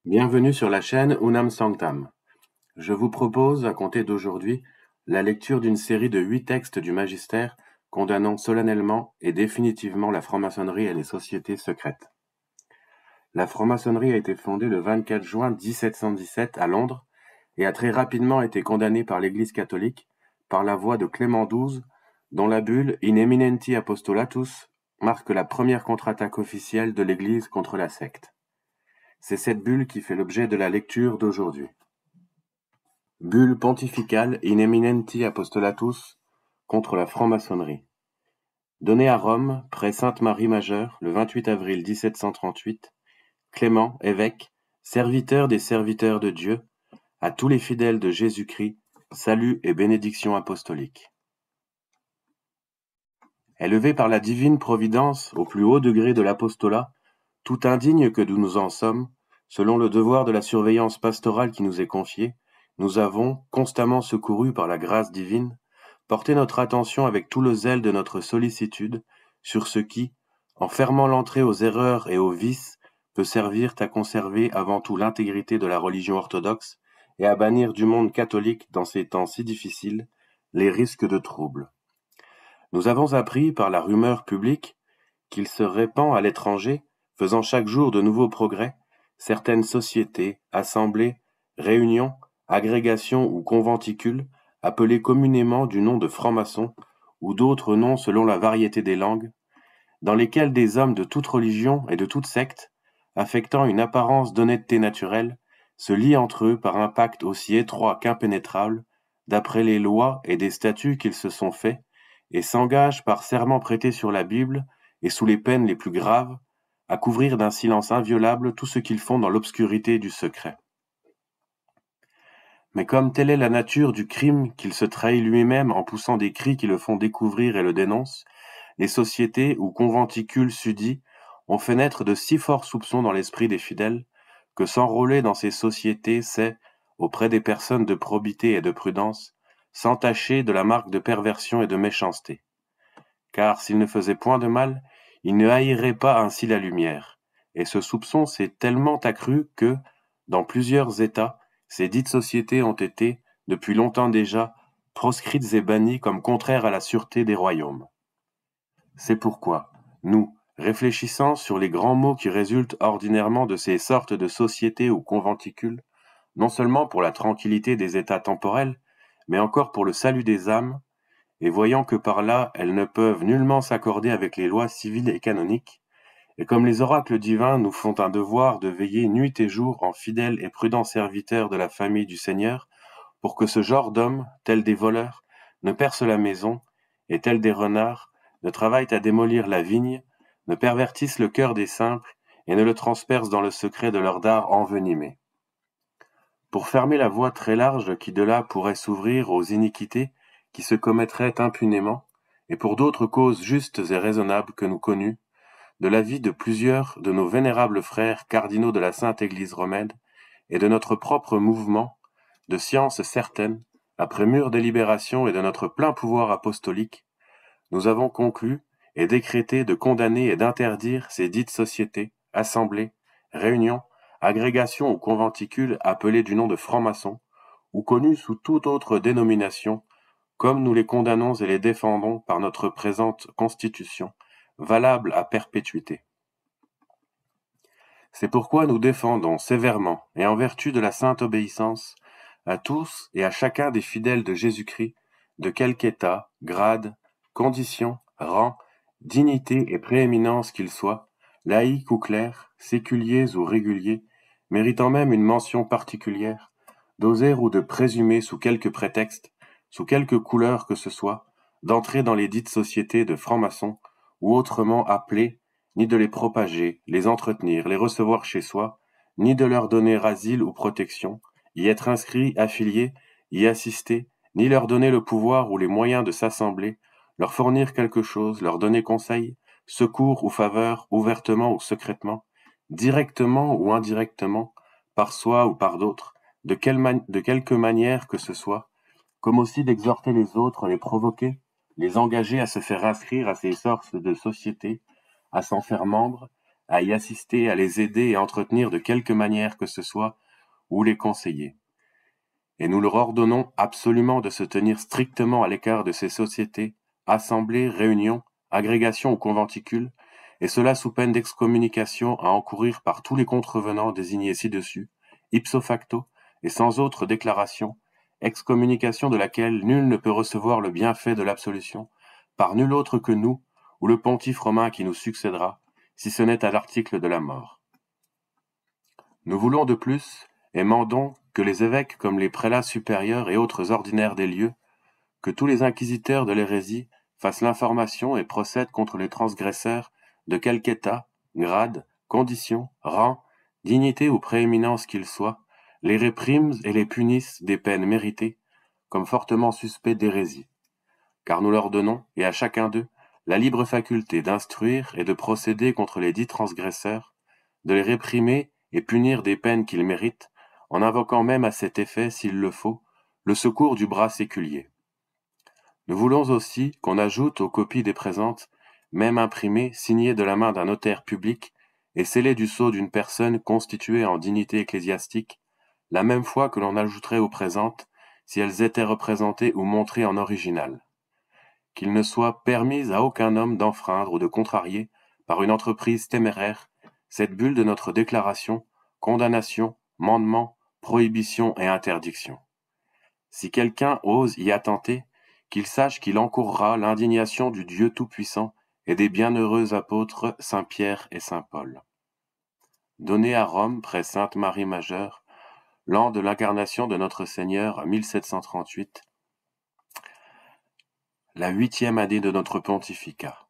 Bienvenue sur la chaîne Unam Sanctam. Je vous propose, à compter d'aujourd'hui, la lecture d'une série de 8 textes du Magistère condamnant solennellement et définitivement la franc-maçonnerie et les sociétés secrètes. La franc-maçonnerie a été fondée le 24 juin 1717 à Londres et a très rapidement été condamnée par l'Église catholique par la voix de Clément XII, dont la bulle In Eminenti Apostolatus marque la première contre-attaque officielle de l'Église contre la secte. C'est cette bulle qui fait l'objet de la lecture d'aujourd'hui. Bulle pontificale In Eminenti Apostolatus contre la franc-maçonnerie. Donnée à Rome, près Sainte-Marie Majeure, le 28 avril 1738, Clément, évêque, serviteur des serviteurs de Dieu, à tous les fidèles de Jésus-Christ, salut et bénédiction apostolique. Élevé par la divine providence au plus haut degré de l'apostolat, tout indigne que nous en sommes, selon le devoir de la surveillance pastorale qui nous est confiée, nous avons, constamment secourus par la grâce divine, porté notre attention avec tout le zèle de notre sollicitude sur ce qui, en fermant l'entrée aux erreurs et aux vices, peut servir à conserver avant tout l'intégrité de la religion orthodoxe et à bannir du monde catholique dans ces temps si difficiles les risques de troubles. Nous avons appris par la rumeur publique qu'il se répand à l'étranger, faisant chaque jour de nouveaux progrès, certaines sociétés, assemblées, réunions, agrégations ou conventicules, appelées communément du nom de francs-maçons, ou d'autres noms selon la variété des langues, dans lesquels des hommes de toute religion et de toute secte, affectant une apparence d'honnêteté naturelle, se lient entre eux par un pacte aussi étroit qu'impénétrable, d'après les lois et des statuts qu'ils se sont faits, et s'engagent par serment prêté sur la Bible, et sous les peines les plus graves, à couvrir d'un silence inviolable tout ce qu'ils font dans l'obscurité du secret. Mais comme telle est la nature du crime qu'il se trahit lui-même en poussant des cris qui le font découvrir et le dénoncent, les sociétés ou conventicules sudits ont fait naître de si forts soupçons dans l'esprit des fidèles que s'enrôler dans ces sociétés, c'est, auprès des personnes de probité et de prudence, s'entacher de la marque de perversion et de méchanceté. Car s'ils ne faisaient point de mal, ils ne haïraient pas ainsi la lumière, et ce soupçon s'est tellement accru que, dans plusieurs États, ces dites sociétés ont été, depuis longtemps déjà, proscrites et bannies comme contraires à la sûreté des royaumes. C'est pourquoi, nous, réfléchissant sur les grands maux qui résultent ordinairement de ces sortes de sociétés ou conventicules, non seulement pour la tranquillité des états temporels, mais encore pour le salut des âmes, et voyant que par là elles ne peuvent nullement s'accorder avec les lois civiles et canoniques, et comme les oracles divins nous font un devoir de veiller nuit et jour en fidèles et prudents serviteurs de la famille du Seigneur, pour que ce genre d'hommes, tels des voleurs, ne percent la maison, et tels des renards, ne travaillent à démolir la vigne, ne pervertissent le cœur des simples, et ne le transpercent dans le secret de leur dard envenimé. Pour fermer la voie très large qui de là pourrait s'ouvrir aux iniquités qui se commettraient impunément, et pour d'autres causes justes et raisonnables que nous connûmes, de l'avis de plusieurs de nos vénérables frères cardinaux de la Sainte Église romaine, et de notre propre mouvement, de science certaine, après mûre délibération et de notre plein pouvoir apostolique, nous avons conclu et décrété de condamner et d'interdire ces dites sociétés, assemblées, réunions, agrégations ou conventicules appelées du nom de francs-maçons, ou connues sous toute autre dénomination, comme nous les condamnons et les défendons par notre présente Constitution, valable à perpétuité. C'est pourquoi nous défendons sévèrement, et en vertu de la sainte obéissance, à tous et à chacun des fidèles de Jésus-Christ, de quelque état, grade, condition, rang, dignité et prééminence qu'ils soient, laïcs ou clercs, séculiers ou réguliers, méritant même une mention particulière, d'oser ou de présumer sous quelque prétexte, sous quelque couleur que ce soit, d'entrer dans les dites sociétés de francs-maçons, ou autrement appelées, ni de les propager, les entretenir, les recevoir chez soi, ni de leur donner asile ou protection, y être inscrits, affiliés, y assister, ni leur donner le pouvoir ou les moyens de s'assembler, leur fournir quelque chose, leur donner conseil, secours ou faveur, ouvertement ou secrètement, directement ou indirectement, par soi ou par d'autres, de quelque manière que ce soit, comme aussi d'exhorter les autres, les provoquer, les engager à se faire inscrire à ces sortes de sociétés, à s'en faire membres, à y assister, à les aider et entretenir de quelque manière que ce soit, ou les conseiller. Et nous leur ordonnons absolument de se tenir strictement à l'écart de ces sociétés, assemblées, réunions, agrégations ou conventicules, et cela sous peine d'excommunication à encourir par tous les contrevenants désignés ci-dessus, ipso facto, et sans autre déclaration, excommunication de laquelle nul ne peut recevoir le bienfait de l'absolution, par nul autre que nous, ou le pontife romain qui nous succédera, si ce n'est à l'article de la mort. Nous voulons de plus, et mandons que les évêques comme les prélats supérieurs et autres ordinaires des lieux, que tous les inquisiteurs de l'hérésie fassent l'information et procèdent contre les transgresseurs de quelque état, grade, condition, rang, dignité ou prééminence qu'ils soient, les répriment et les punissent des peines méritées, comme fortement suspects d'hérésie. Car nous leur donnons, et à chacun d'eux, la libre faculté d'instruire et de procéder contre les dits transgresseurs, de les réprimer et punir des peines qu'ils méritent, en invoquant même à cet effet, s'il le faut, le secours du bras séculier. Nous voulons aussi qu'on ajoute aux copies des présentes, même imprimées, signées de la main d'un notaire public et scellées du sceau d'une personne constituée en dignité ecclésiastique, la même foi que l'on ajouterait aux présentes si elles étaient représentées ou montrées en original. Qu'il ne soit permis à aucun homme d'enfreindre ou de contrarier, par une entreprise téméraire, cette bulle de notre déclaration, condamnation, mandement, prohibition et interdiction. Si quelqu'un ose y attenter, qu'il sache qu'il encourra l'indignation du Dieu Tout-Puissant et des bienheureux apôtres Saint Pierre et Saint Paul. Donné à Rome, près Sainte Marie Majeure, l'an de l'incarnation de notre Seigneur 1738, la 8e année de notre pontificat.